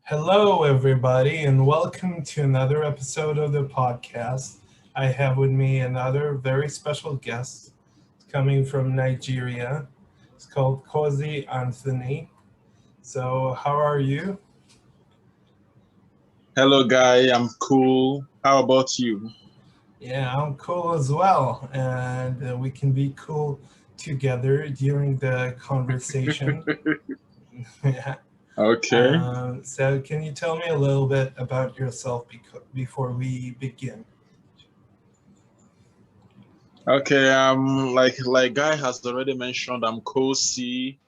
Hello, everybody, and welcome to another episode of the podcast. I have with me another very special guest coming from Nigeria. It's called Kosy Anthony. So, how are you? Hello, guy. I'm cool. How about you? Yeah, I'm cool as well, and we can be cool together during the conversation. Yeah. Okay. So, can you tell me a little bit about yourself before we begin? Okay. Like Guy has already mentioned, I'm Kosy.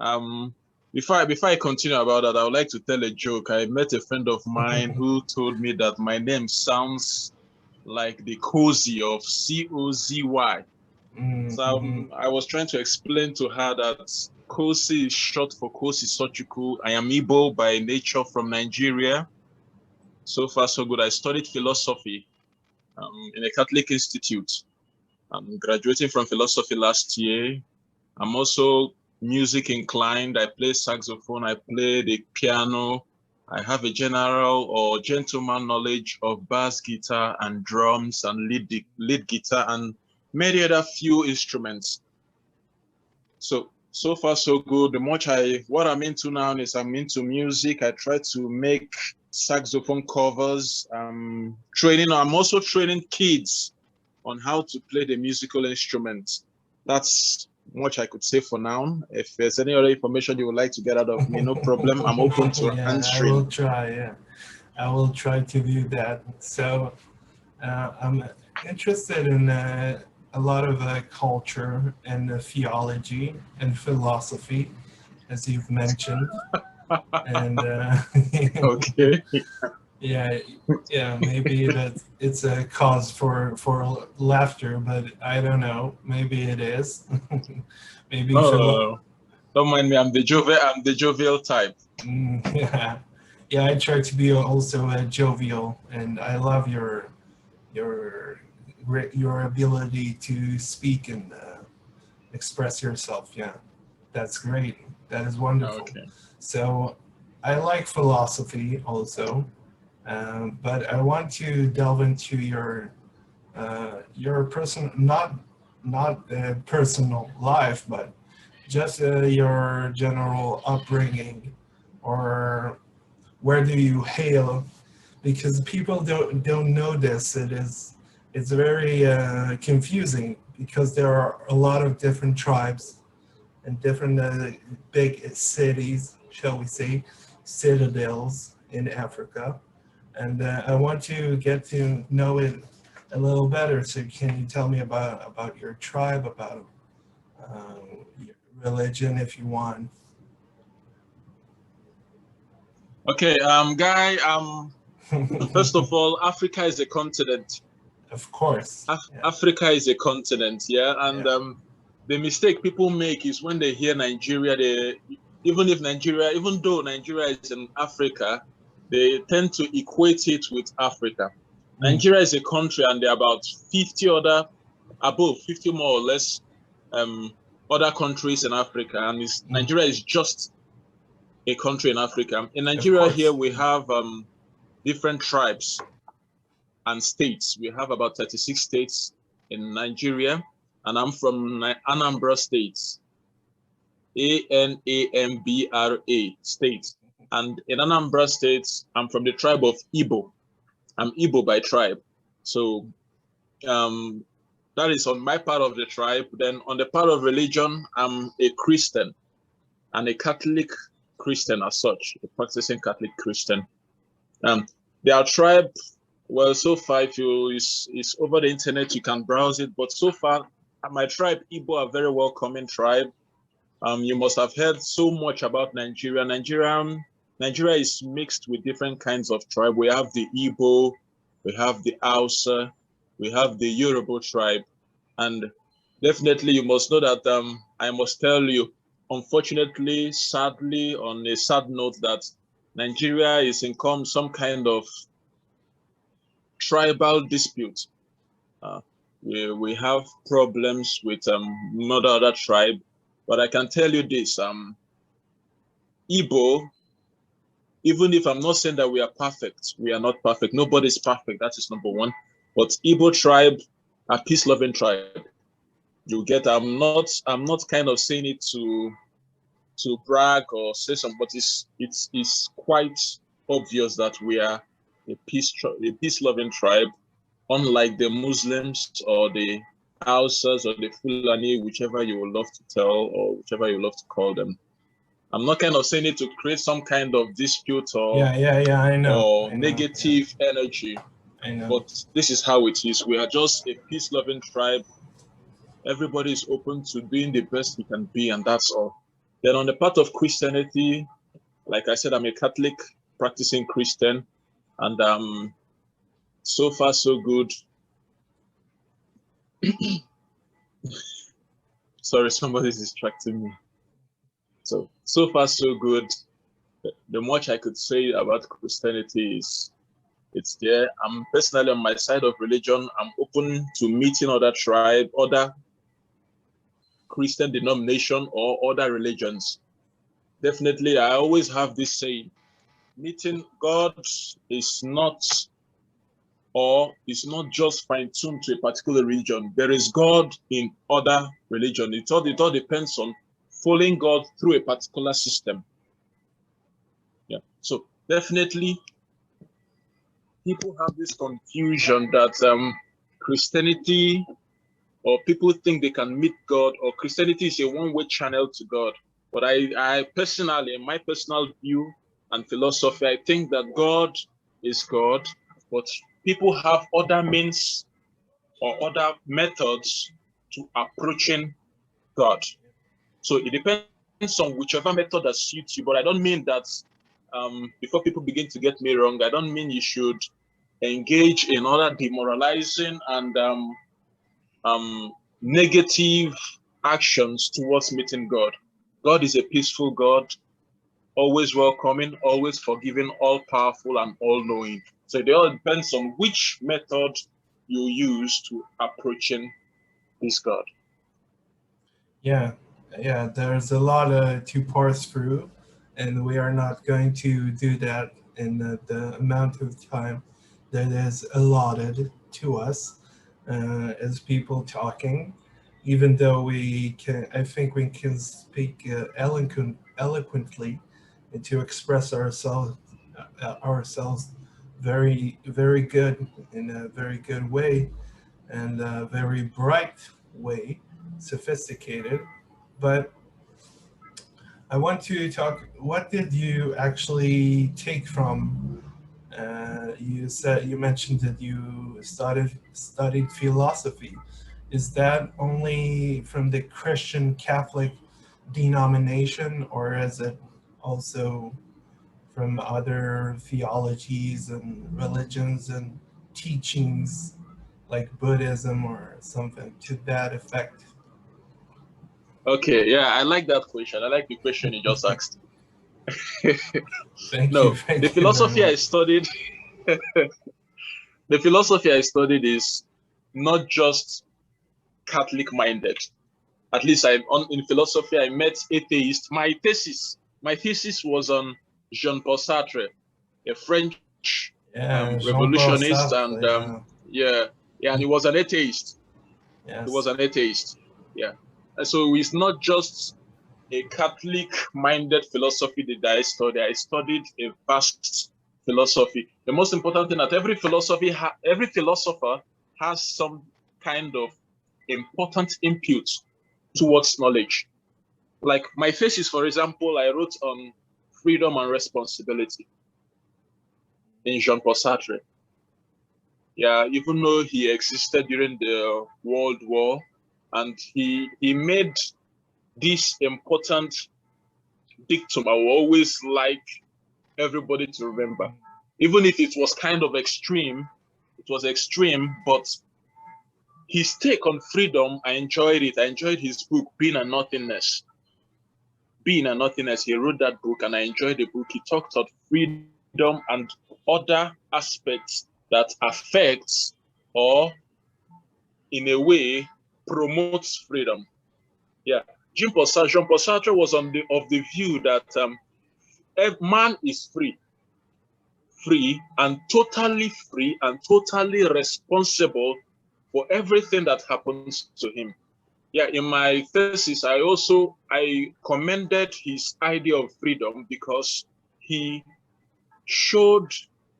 Um, before I continue about that, I would like to tell a joke. I met a friend of mine who told me that my name sounds like the cozy of Cozy. So Mm-hmm. I was trying to explain to her that Kosy is short for Kosisochukwu. I am Igbo by nature from Nigeria. So far, so good. I studied philosophy in a Catholic institute. I'm graduating from philosophy last year. I'm also music inclined. I play saxophone, I play the piano. I have a general or gentleman knowledge of bass guitar and drums and lead guitar and many other few instruments. So far so good. What I'm into now is I'm into music. I try to make saxophone covers. I'm also training kids on how to play the musical instrument. That's much I could say for now. If there's any other information you would like to get out of me, no problem. I'm open to Yeah, I will answering. try. Yeah, I will try to do that. So I'm interested in a lot of culture and theology and philosophy, as you've mentioned. And Okay. yeah, yeah, maybe it's a cause for laughter, but I don't know. Maybe it is. Maybe No, don't mind me. I'm the jovial type. Yeah, yeah. I try to be also jovial, and I love your your ability to speak and express yourself. Yeah, that's great. That is wonderful. Okay. So, I like philosophy also, but I want to delve into your person not personal life, but just your general upbringing, or where do you hail? Because people don't know this. It's very confusing because there are a lot of different tribes and different big cities, shall we say, citadels in Africa, and I want to get to know it a little better. So can you tell me about your tribe, about your religion, if you want? Okay. Guy. First of all, Africa is a continent. Of course. Yeah. Africa is a continent, yeah. And Yeah. the mistake people make is when they hear Nigeria, even though Nigeria is in Africa, they tend to equate it with Africa. Mm, Nigeria is a country, and there are about 50 above 50 more or less, um, other countries in Africa, and mm. Nigeria is just a country in Africa. In Of Nigeria, here course. we have different tribes and states. We have about 36 states in Nigeria, and I'm from Anambra State, Anambra State. And in Anambra State, I'm from the tribe of Igbo. I'm Igbo by tribe. So um, that is on my part of the tribe. Then on the part of religion, I'm a Christian and a Catholic Christian as such, a practicing Catholic Christian. Um, their tribe, well, so far, if you it's over the internet, you can browse it. But so far, my tribe, Igbo, are very welcoming tribe. You must have heard so much about Nigeria. Nigeria is mixed with different kinds of tribe. We have the Igbo, we have the Hausa, we have the Yoruba tribe, and definitely you must know that I must tell you, unfortunately, sadly, on a sad note, that Nigeria is in some kind of tribal dispute. Uh, we have problems with not other tribe, but I can tell you this: Igbo even if I'm not saying that we are perfect, we are not perfect. Nobody's perfect. That is number one. But Igbo tribe, a peace-loving tribe. You get. I'm not kind of saying it to brag or say something, but it's quite obvious that we are a peace-loving tribe, unlike the Muslims or the Hausas or the Fulani, whichever you would love to tell or whichever you love to call them. I'm not kind of saying it to create some kind of dispute or I know. or negative energy. I know. But this is how it is. We are just a peace-loving tribe. Everybody is open to doing the best we can be, and that's all. Then on the part of Christianity, like I said, I'm a Catholic practicing Christian, and so far so good. Sorry, somebody's distracting me. So far so good. The much I could say about Christianity is it's there. I'm personally on my side of religion. I'm open to meeting other tribe, other Christian denomination or other religions. Definitely, I always have this saying, meeting God is not just fine-tuned to a particular religion. There is God in other religion. It all depends on following God through a particular system. Yeah. So definitely people have this confusion that Christianity, or people think they can meet God, or Christianity is a one-way channel to God. But I personally, in my personal view and philosophy, I think that God is God, but people have other means or other methods to approaching God. So it depends on whichever method that suits you. But I don't mean that, before people begin to get me wrong, I don't mean you should engage in other demoralizing and negative actions towards meeting God. God is a peaceful God, always welcoming, always forgiving, all powerful and all knowing. So it all depends on which method you use to approaching this God. Yeah, there's a lot to parse through, and we are not going to do that in the amount of time that is allotted to us as people talking. Even though I think we can speak eloquently and to express ourselves very, very good in a very good way and a very bright way, sophisticated. But I want to talk, what did you actually take from, you mentioned that you studied philosophy. Is that only from the Christian Catholic denomination, or is it also from other theologies and religions and teachings like Buddhism or something to that effect? Okay, yeah, I like that question. I like the question you just asked. Thank No, you. Thank the you very philosophy I much. studied, the philosophy I studied is not just Catholic minded. At least in philosophy, I met atheists. My thesis was on Jean-Paul Sartre, a French Yeah, Jean-Paul revolutionist, Sartre. and and he was an atheist. Yes. He was an atheist. Yeah, and so it's not just a Catholic-minded philosophy that I studied. I studied a vast philosophy. The most important thing that every philosopher has some kind of important input towards knowledge. Like my thesis, for example, I wrote on freedom and responsibility in Jean-Paul Sartre. Yeah, even though he existed during the World War, and he made this important dictum I will always like everybody to remember. Even if it was kind of extreme, but his take on freedom, I enjoyed it. I enjoyed his book, Being and Nothingness. Being and Nothingness, he wrote that book and I enjoyed the book. He talked about freedom and other aspects that affects or in a way promotes freedom. Yeah. Jean-Paul Sartre was of the view that man is free. free and totally responsible for everything that happens to him. Yeah, in my thesis, I commended his idea of freedom because he showed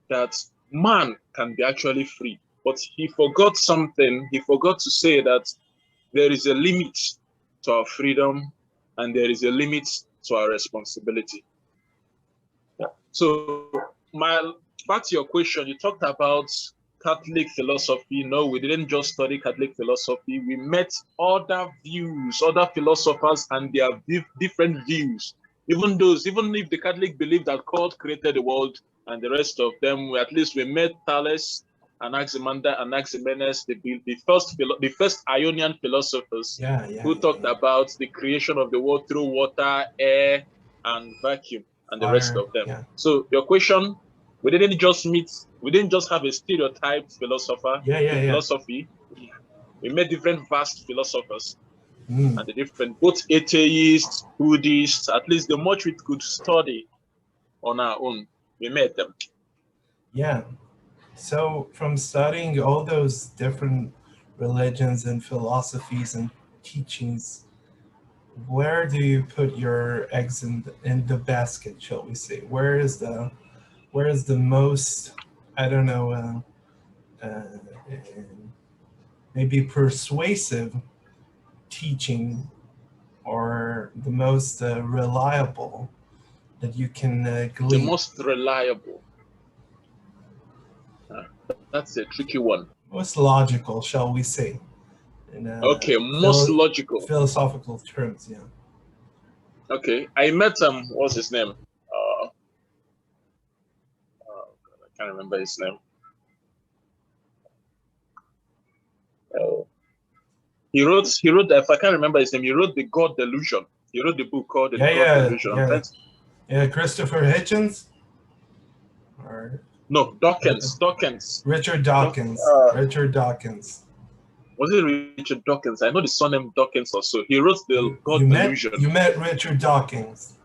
that man can be actually free. But he forgot something. He forgot to say that there is a limit to our freedom and there is a limit to our responsibility. Yeah. So back to your question, you talked about Catholic philosophy. No, we didn't just study Catholic philosophy. We met other views, other philosophers and their different views. Even if the Catholic believe that God created the world and the rest of them, at least we met Thales, Anaximander, Anaximenes, the first Ionian philosophers who talked about the creation of the world through water, air, and vacuum, and the rest of them. Yeah. So your question, we didn't just have a stereotyped philosopher. Philosophy. We met different vast philosophers and the different, both atheists, Buddhists, at least the much we could study on our own, we met them. Yeah. So from studying all those different religions and philosophies and teachings, where do you put your eggs in the basket, shall we say? Where is the most, I don't know, maybe persuasive teaching, or the most reliable that you can glean? The most reliable. That's a tricky one. Most logical, shall we say? Okay, most logical. Philosophical terms, yeah. Okay, I met what's his name? I can't remember his name. He wrote. If I can't remember his name, he wrote the God Delusion. He wrote the book called the God Delusion. Yeah, Christopher Hitchens. No, Dawkins. Richard Dawkins. Richard Dawkins. Was it Richard Dawkins? I know the surname Dawkins also. He wrote the God Delusion. You met Richard Dawkins?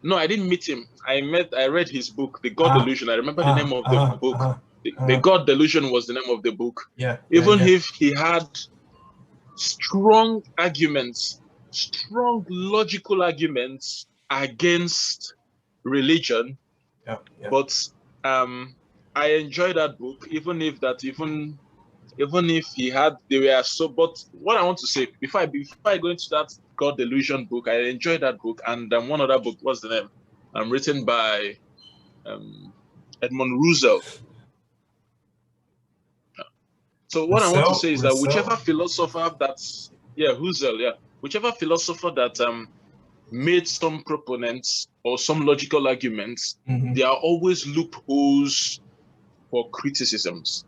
No, I didn't meet him. I read his book, The God Delusion. I remember the name of the book. The God Delusion was the name of the book. Yeah. Even if he had strong arguments, strong logical arguments against religion. Yeah. But I enjoyed that book, even if he had, they were so. But what I want to say before I go into that God Delusion book, I enjoyed that book, and one other book, what's the name? Written by Edmund Russell. So what I want to say is that whichever philosopher whichever philosopher that made some proponents or some logical arguments, there are always loopholes for criticisms.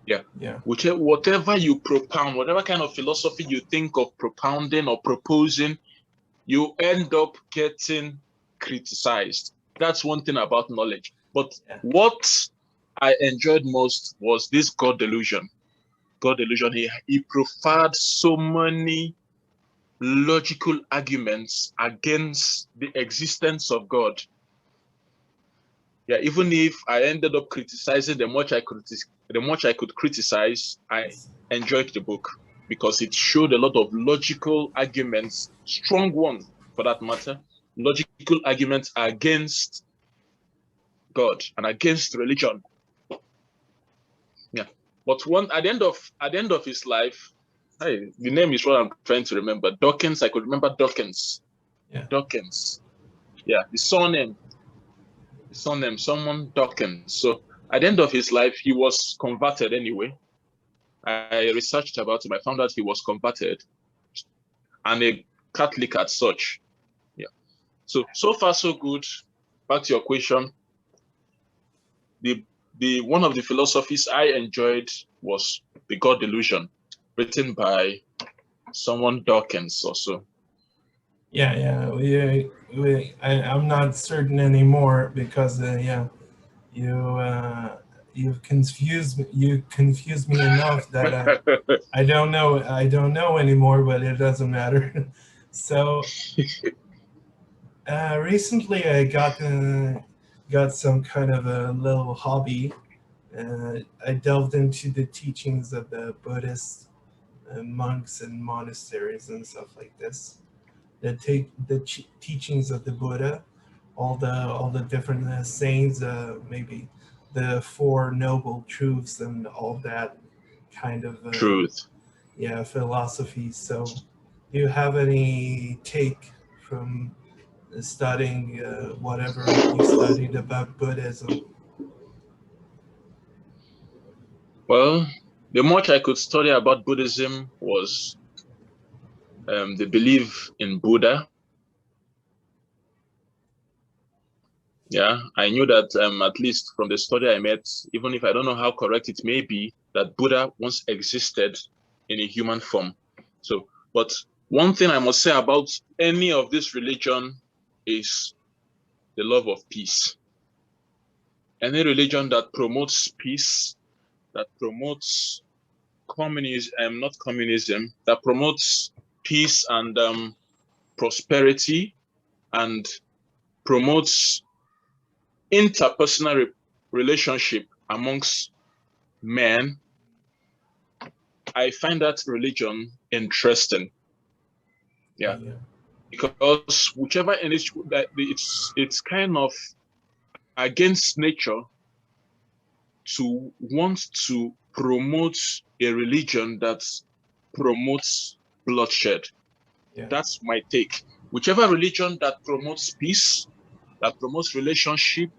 Yeah. Whatever you propound, whatever kind of philosophy you think of propounding or proposing, you end up getting criticized. That's one thing about knowledge. But what I enjoyed most was this God Delusion. God Delusion, he proffered so many logical arguments against the existence of God. Yeah, even if I ended up criticizing the much I could criticize, I enjoyed the book because it showed a lot of logical arguments, strong one for that matter, logical arguments against God and against religion. Yeah, but at the end of his life, the name is what I'm trying to remember. Dawkins, I could remember Dawkins. Yeah. Dawkins. Yeah, the surname, someone Dawkins. So at the end of his life, he was converted anyway. I researched about him. I found out he was converted and a Catholic as such. Yeah. So far so good. Back to your question. The one of the philosophies I enjoyed was the God Delusion, written by someone Dawkins also. Yeah. I'm not certain anymore because you've confused me. You confused me enough that I don't know anymore. But it doesn't matter. So recently I got got some kind of a little hobby. I delved into the teachings of the Buddhist monks and monasteries and stuff like this. That take the teachings of the Buddha, all the different sayings, maybe the Four Noble Truths and all that kind of Truth. yeah, philosophy. So, do you have any take from studying whatever you studied about Buddhism? Well, the much I could study about Buddhism was the belief in Buddha. Yeah, I knew that at least from the study I met, even if I don't know how correct it may be, that Buddha once existed in a human form. So, but one thing I must say about any of this religion is the love of peace. Any religion that promotes peace, that promotes communism, not communism, that promotes peace and prosperity and promotes interpersonal relationship amongst men, I find that religion interesting. Yeah, Yeah, because whichever it's kind of against nature to want to promote a religion that promotes bloodshed. yeah, That's my take. Whichever religion that promotes peace, that promotes relationship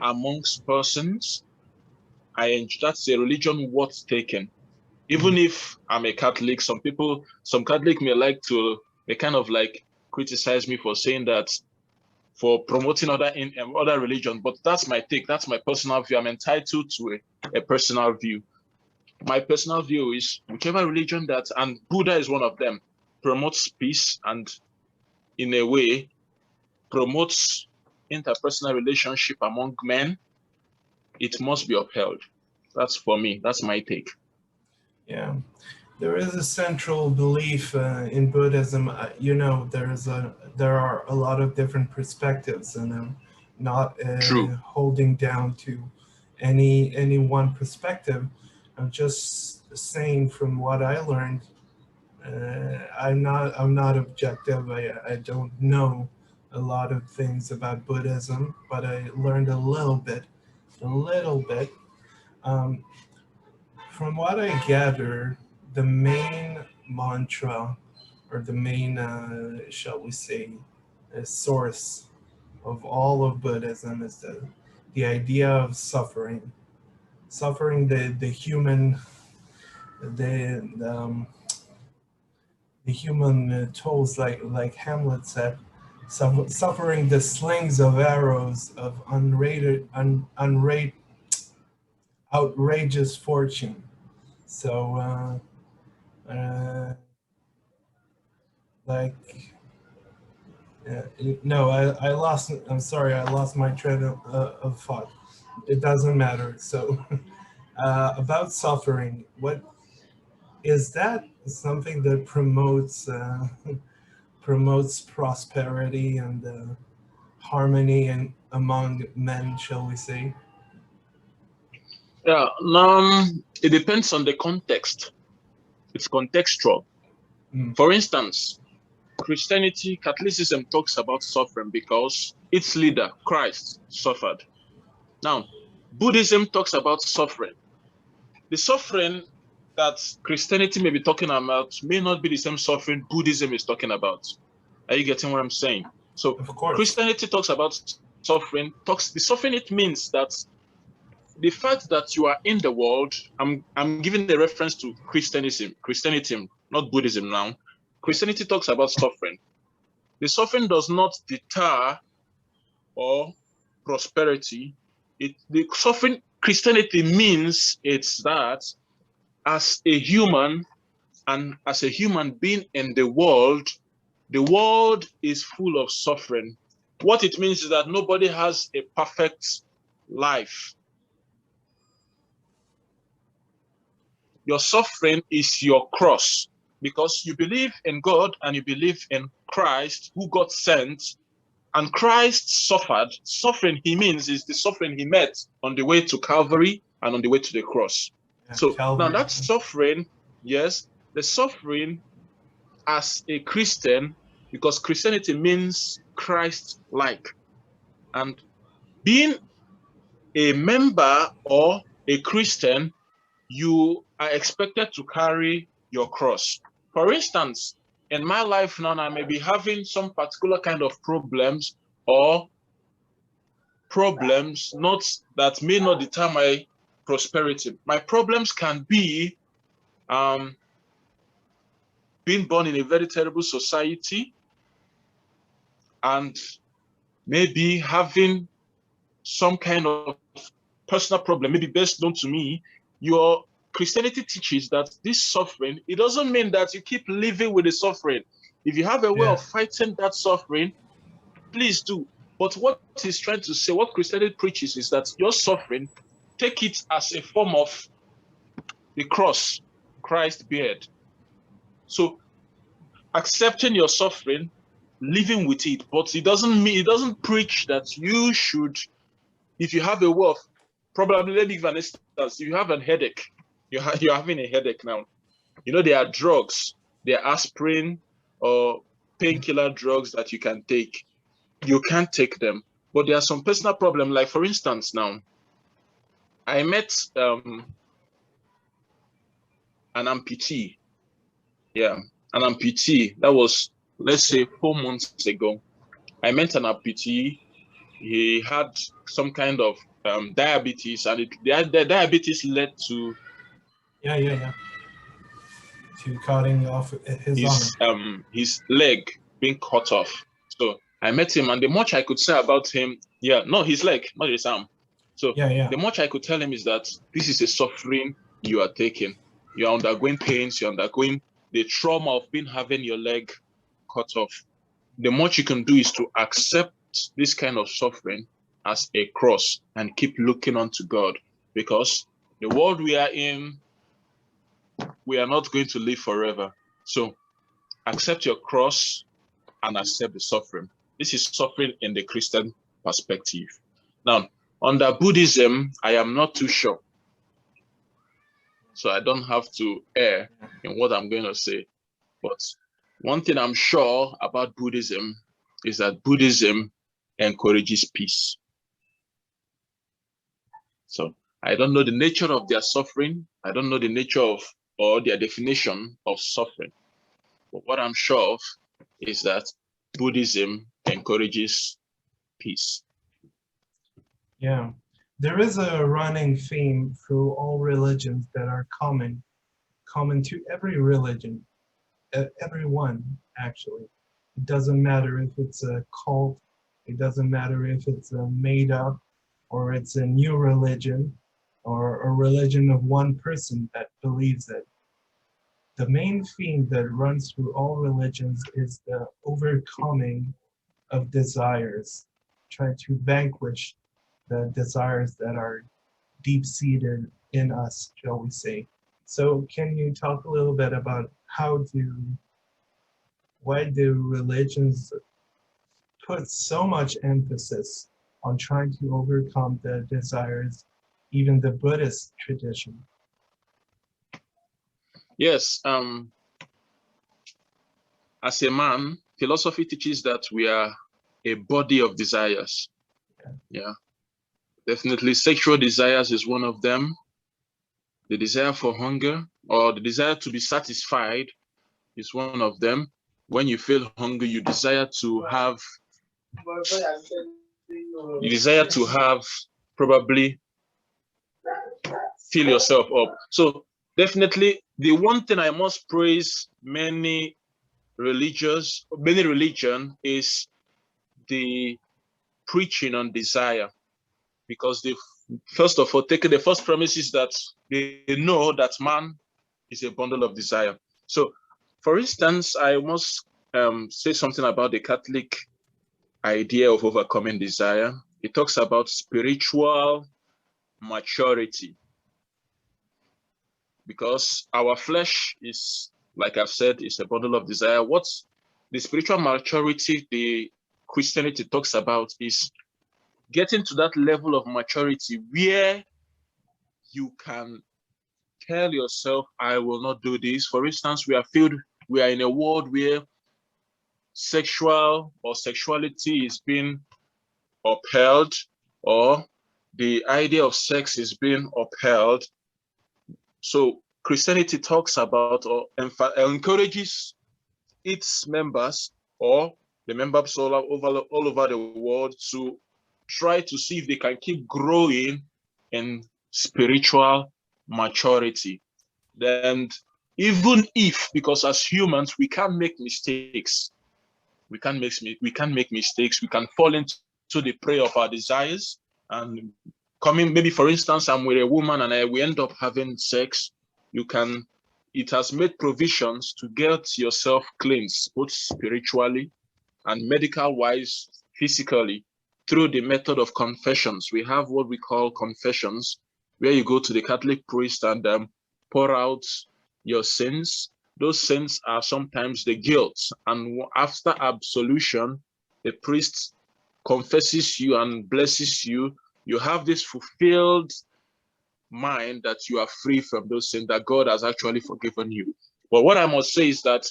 amongst persons, that's a religion worth taking. Even if I'm a Catholic, some Catholic may kind of like criticize me for saying that, for promoting other religion, but that's my take. That's my personal view. I'm entitled to a personal view. My personal view is whichever religion that, and Buddha is one of them, promotes peace and in a way promotes interpersonal relationship among men, it must be upheld. That's for me. That's my take. yeah. There is a central belief in Buddhism. There are a lot of different perspectives, and I'm not True. holding down to any one perspective. I'm just saying from what I learned. I'm not objective. I don't know a lot of things about Buddhism, but I learned a little bit, a little bit. Um, from what I gather, the main mantra or the main, shall we say, source of all of Buddhism is the idea of suffering. Suffering the human, the human tolls, like Hamlet said, suffering the slings of arrows of outrageous fortune. So, like, no, I lost. I'm sorry, I lost my train of thought. It doesn't matter. So, about suffering, what is that? Something that promotes promotes prosperity and harmony and among men, shall we say? Yeah, it depends on the context. It's contextual. Mm. For instance, Christianity, Catholicism talks about suffering because its leader, Christ, suffered. Now, Buddhism talks about suffering. The suffering that Christianity may be talking about may not be the same suffering Buddhism is talking about. Are you getting what I'm saying? So Of course. Christianity talks about suffering, the suffering, it means that the fact that you are in the world, I'm giving a reference to Christianity, not Buddhism now. Christianity talks about suffering. The suffering does not deter or prosperity. The suffering Christianity means it's that as a human and as a human being in the world is full of suffering. What it means is that nobody has a perfect life. Your suffering is your cross because you believe in God and you believe in Christ who got sent And Christ suffered. Suffering, he means, is the suffering he met on the way to Calvary and on the way to the cross. Yeah, So Calvary. now that suffering, yes, the suffering as a Christian, because Christianity means Christ-like. And being a member or a Christian, you are expected to carry your cross. For instance, in my life now, I may be having some particular kind of problems or problems not that may not determine my prosperity. My problems can be being born in a very terrible society and maybe having some kind of personal problem, maybe best known to me. Your Christianity teaches that this suffering, it doesn't mean that you keep living with the suffering. If you have a way of fighting that suffering, please do. But what he's trying to say, what Christianity preaches, is that your suffering, take it as a form of the cross Christ bared. So accepting your suffering, living with it, but it doesn't preach that you should, if you have a wolf, probably, let me give an instance. If you have a headache, you're having a headache now. You know, there are drugs, there are aspirin or painkiller drugs that you can take. You can't take them. But there are some personal problems, like for instance, now, I met an amputee. Yeah, an amputee. That was, let's say, 4 months ago. I met an amputee. He had some kind of diabetes, and the diabetes led to to cutting off his leg being cut off. So I met him, and the much I could say about him, his leg, not his arm. So the much I could tell him is that this is a suffering you are taking. You are undergoing pains, you're undergoing the trauma of having your leg cut off. The much you can do is to accept this kind of suffering as a cross and keep looking unto God, because the world we are in, we are not going to live forever. So accept your cross and accept the suffering. This is suffering in the Christian perspective. Now, under Buddhism, I am not too sure. So I don't have to err in what I'm going to say. But one thing I'm sure about Buddhism is that Buddhism encourages peace. So I don't know the nature of their suffering. I don't know the nature of or their definition of suffering. But what I'm sure of is that Buddhism encourages peace. Yeah, there is a running theme through all religions that are common to every religion, everyone actually. It doesn't matter if it's a cult, it doesn't matter if it's a made up, or it's a new religion, or a religion of one person that believes it. The main theme that runs through all religions is the overcoming of desires, trying to vanquish the desires that are deep-seated in us, shall we say. So can you talk a little bit about why do religions put so much emphasis on trying to overcome the desires, even the Buddhist tradition? Yes, as a man, philosophy teaches that we are a body of desires. Yeah. Definitely sexual desires is one of them. The desire for hunger or the desire to be satisfied is one of them. When you feel hungry, you desire to have probably fill yourself up. So definitely the one thing I must praise many religion is the preaching on desire, because they first of all taking the first premise is that they know that man is a bundle of desire. So for instance, I must say something about the Catholic idea of overcoming desire. It talks about spiritual maturity, because our flesh is, like I've said, is a bundle of desire. What's the spiritual maturity? The Christianity talks about is getting to that level of maturity where you can tell yourself, I will not do this. For instance, we are in a world where sexuality is being upheld, or the idea of sex is being upheld. So Christianity talks about or encourages its members, or the members all over the world, to try to see if they can keep growing in spiritual maturity. And even if, because as humans, we can make mistakes, we can make mistakes, we can fall into the prey of our desires, and maybe for instance, I'm with a woman and we end up having sex. It has made provisions to get yourself cleansed, both spiritually and medical wise, physically, through the method of confessions. We have what we call confessions, where you go to the Catholic priest and pour out your sins. Those sins are sometimes the guilt. And after absolution, the priest confesses you and blesses you. You have this fulfilled mind that you are free from those sins, that God has actually forgiven you. But what I must say is that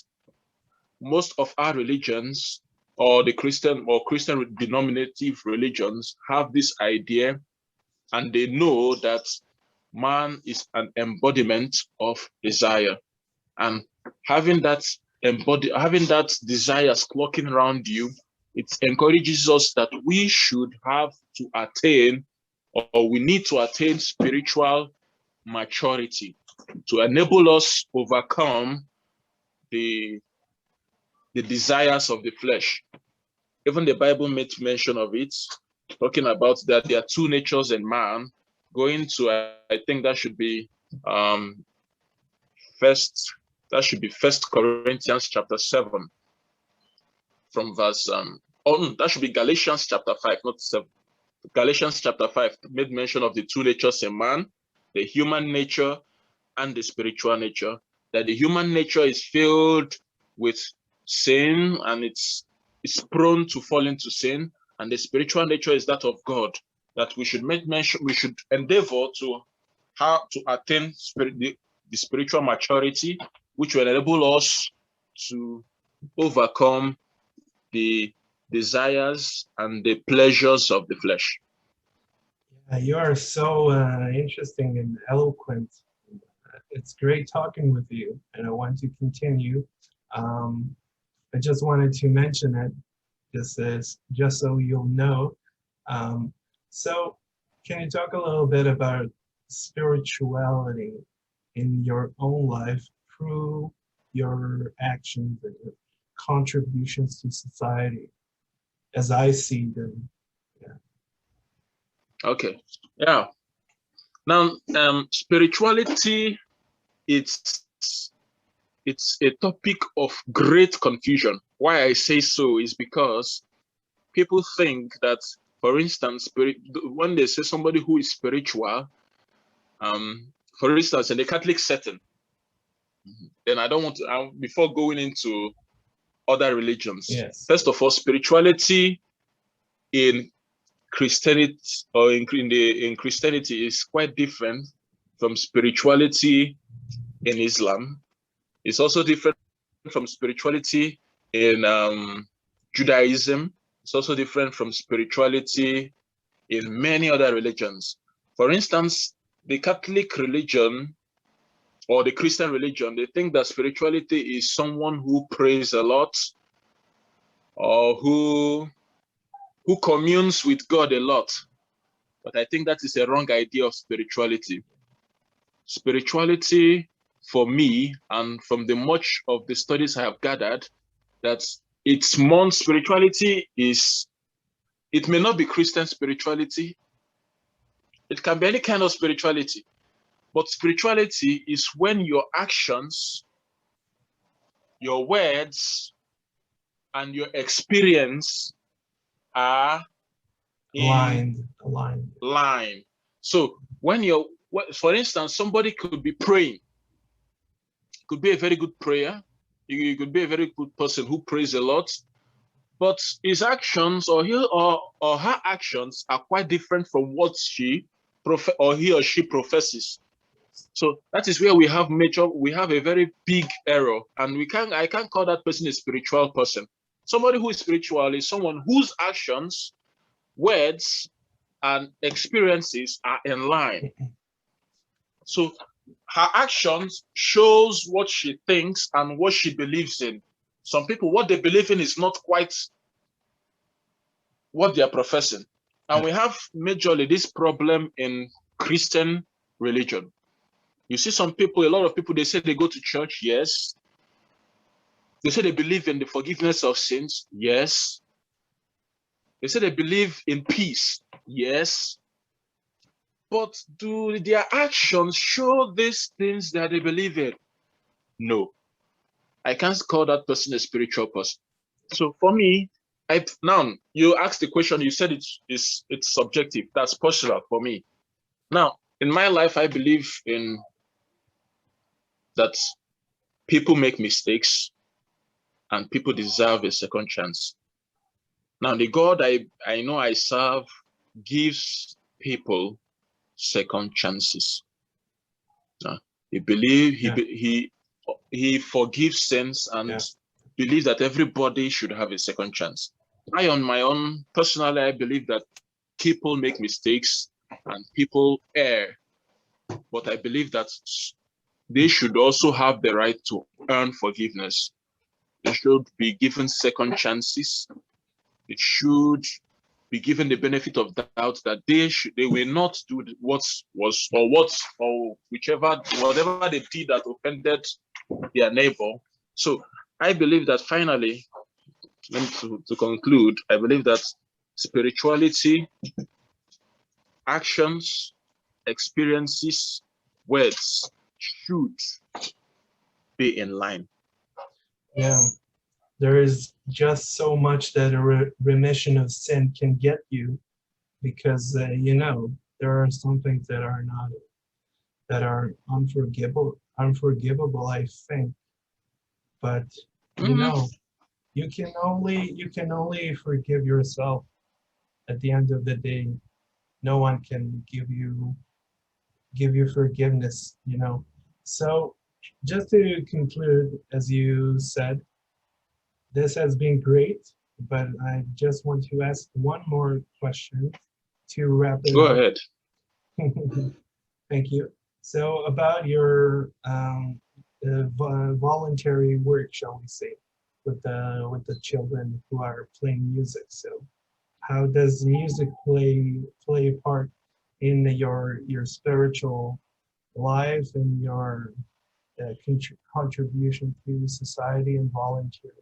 most of our religions, or the Christian denominative religions, have this idea, and they know that man is an embodiment of desire, and having that desires clocking around you, it encourages us that we should have to attain, or we need to attain, spiritual maturity to enable us overcome the desires of the flesh. Even the Bible makes mention of it, talking about that there are two natures in man. Going to, I think that should be First Corinthians chapter 7, from verse that should be Galatians chapter 5, not 7. Galatians chapter 5 made mention of the two natures in man, the human nature and the spiritual nature. That the human nature is filled with sin, and it's prone to fall into sin, and the spiritual nature is that of God. That we should we should endeavor to attain the spiritual maturity, which will enable us to overcome the desires and the pleasures of the flesh. You are so interesting and eloquent. It's great talking with you, and I want to continue. I just wanted to mention it, just so you'll know. So can you talk a little bit about spirituality in your own life through your actions and your contributions to society, as I see them? Yeah. Okay. Yeah. Now, spirituality, it's a topic of great confusion. Why I say so is because people think that, for instance, when they say somebody who is spiritual, for instance, in the Catholic setting, then I don't want to, before going into other religions. Yes. First of all, spirituality in Christianity, or in Christianity, is quite different from spirituality in Islam. It's also different from spirituality in Judaism. It's also different from spirituality in many other religions. For instance, the Catholic religion or the Christian religion, they think that spirituality is someone who prays a lot, or who communes with God a lot. But I think that is a wrong idea of spirituality. Spirituality, for me, and from the much of the studies I have gathered, that it's more spirituality is, it may not be Christian spirituality. It can be any kind of spirituality. But spirituality is when your actions, your words, and your experience are in line. So when for instance, somebody could be praying, could be a very good prayer. You could be a very good person who prays a lot, but his actions or her actions are quite different from what he or she professes. So that is where we have a very big error, and I can't call that person a spiritual person. Somebody who is spiritual is someone whose actions, words, and experiences are in line. So her actions shows what she thinks and what she believes in. Some people, what they believe in is not quite what they are professing. And we have majorly this problem in Christian religion. You see some people, a lot of people, they say they go to church, yes. They say they believe in the forgiveness of sins, yes. They say they believe in peace, yes. But do their actions show these things that they believe in? No. I can't call that person a spiritual person. So for me, now you asked the question, you said it's subjective. That's personal for me. Now, in my life, I believe in that people make mistakes and people deserve a second chance. Now, the God I know I serve gives people second chances. Now, he forgives sins and believes that everybody should have a second chance. I, on my own, personally, I believe that people make mistakes and people err, but I believe that they should also have the right to earn forgiveness. They should be given second chances. It should be given the benefit of doubt that they will not do whatever they did that offended their neighbor. So I believe that finally, to conclude, I believe that spirituality, actions, experiences, words should be in line. Yeah, there is just so much that a remission of sin can get you, because there are some things that are unforgivable. I think, but you can only forgive yourself. At the end of the day, no one can give you forgiveness. So just to conclude, as you said, this has been great, but I just want to ask one more question to wrap it up. Go ahead. Thank you. So about your voluntary work, shall we say, with the children who are playing music. So how does music play a part in your spiritual life and your contribution to society and volunteering?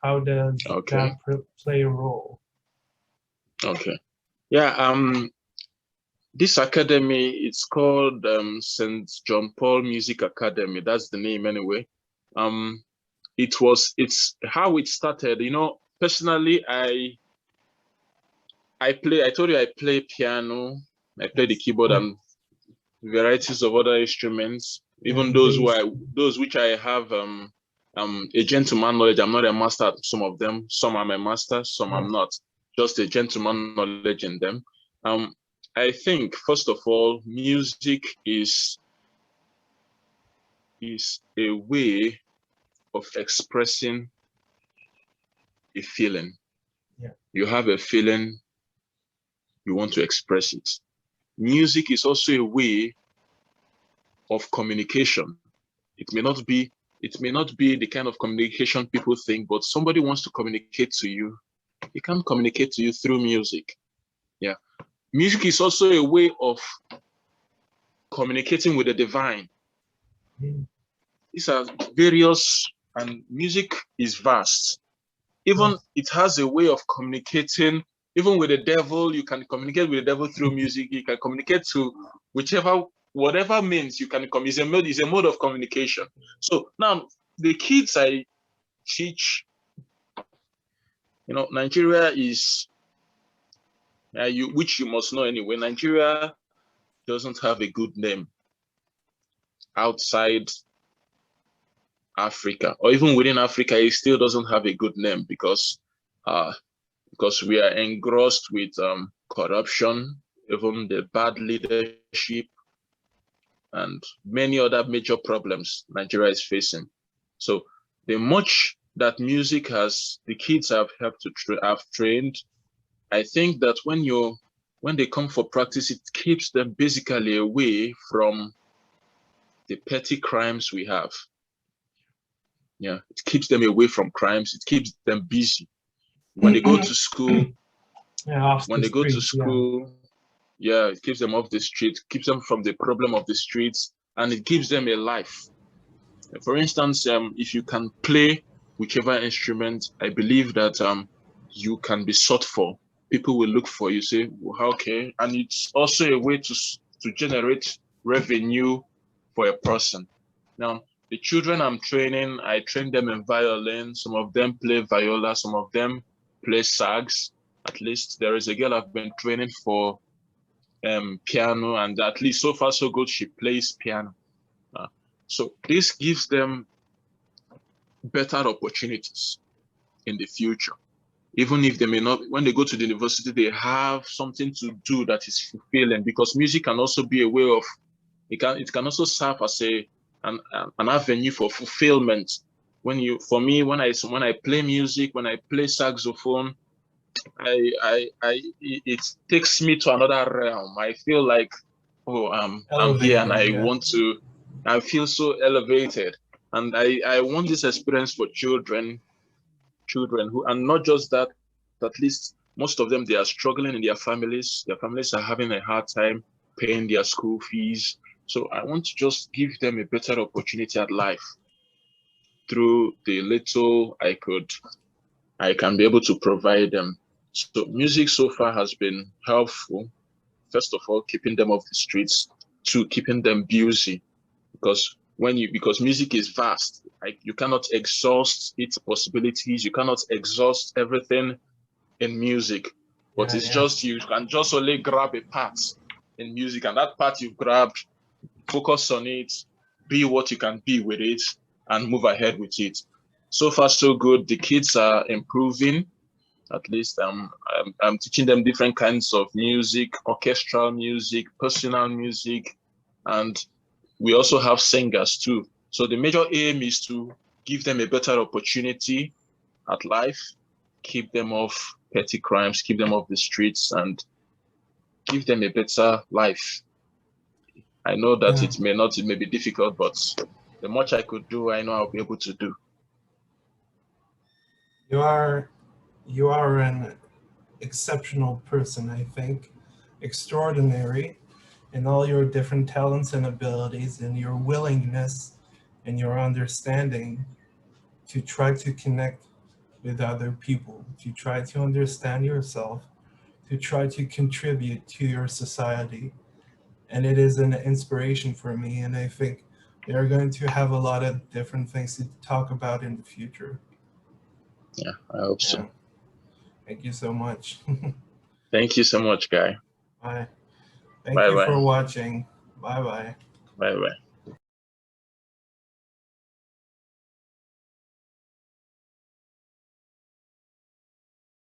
How does that play a role? Okay. Yeah. This academy, it's called St. John Paul Music Academy. That's the name anyway. It's how it started. Personally, I told you I play piano, I play the keyboard and varieties of other instruments, even those which I have a gentleman knowledge. I'm not a master at some of them. Some I'm a master, some I'm not. Just a gentleman knowledge in them. I think first of all, music is a way of expressing a feeling. Yeah. You have a feeling, you want to express it. Music is also a way of communication. It may not be the kind of communication people think, but somebody wants to communicate to you. He can communicate to you through music. Yeah. Music is also a way of communicating with the divine. These are various, and music is vast. Even it has a way of communicating, even with the devil. You can communicate with the devil through music. You can communicate to whatever means you can come. It's a mode of communication. So now the kids I teach, Nigeria is, which you must know anyway, Nigeria doesn't have a good name outside Africa, or even within Africa, it still doesn't have a good name, because because we are engrossed with corruption, even the bad leadership, and many other major problems Nigeria is facing. So the much that music has, the kids have helped to have trained, I think that when they come for practice, it keeps them basically away from the petty crimes we have. Yeah, it keeps them away from crimes. It keeps them busy. When they go to school, yeah, it keeps them off the street, keeps them from the problem of the streets, and it gives them a life. For instance, if you can play whichever instrument, I believe that you can be sought for. People will look for you, say, well, okay, and it's also a way to generate revenue for a person. Now, the children I'm training, I train them in violin. Some of them play viola, some of them play sax. At least there is a girl I've been training for piano, and at least so far so good, she plays piano. So this gives them better opportunities in the future. Even if they may not, when they go to the university, they have something to do that is fulfilling, because music can also be a way of, it can also serve as an avenue for fulfillment. For me, when I play music, when I play saxophone, it takes me to another realm. I feel like, oh, I'm here, and I feel so elevated, and I want this experience for children who, and not just that, at least most of them, they are struggling in their families. Their families are having a hard time paying their school fees. So I want to just give them a better opportunity at life through the little I can be able to provide them. So music so far has been helpful. First of all, keeping them off the streets. Two, keeping them busy, because music is vast. Like, you cannot exhaust its possibilities. You cannot exhaust everything in music. But just, you can just only grab a part in music, and that part you've grabbed, focus on it, be what you can be with it, and move ahead with it. So far, so good. The kids are improving. At least I'm teaching them different kinds of music, orchestral music, personal music, and we also have singers too. So the major aim is to give them a better opportunity at life, keep them off petty crimes, keep them off the streets, and give them a better life. I know that it may be difficult, but the much I could do, I know I'll be able to do. You are an exceptional person, I think, extraordinary in all your different talents and abilities, and your willingness and your understanding to try to connect with other people, to try to understand yourself, to try to contribute to your society. And it is an inspiration for me, and I think we are going to have a lot of different things to talk about in the future. Yeah, I hope so. Thank you so much. Thank you so much, Guy. Bye. Thank you for watching. Bye-bye. Bye-bye.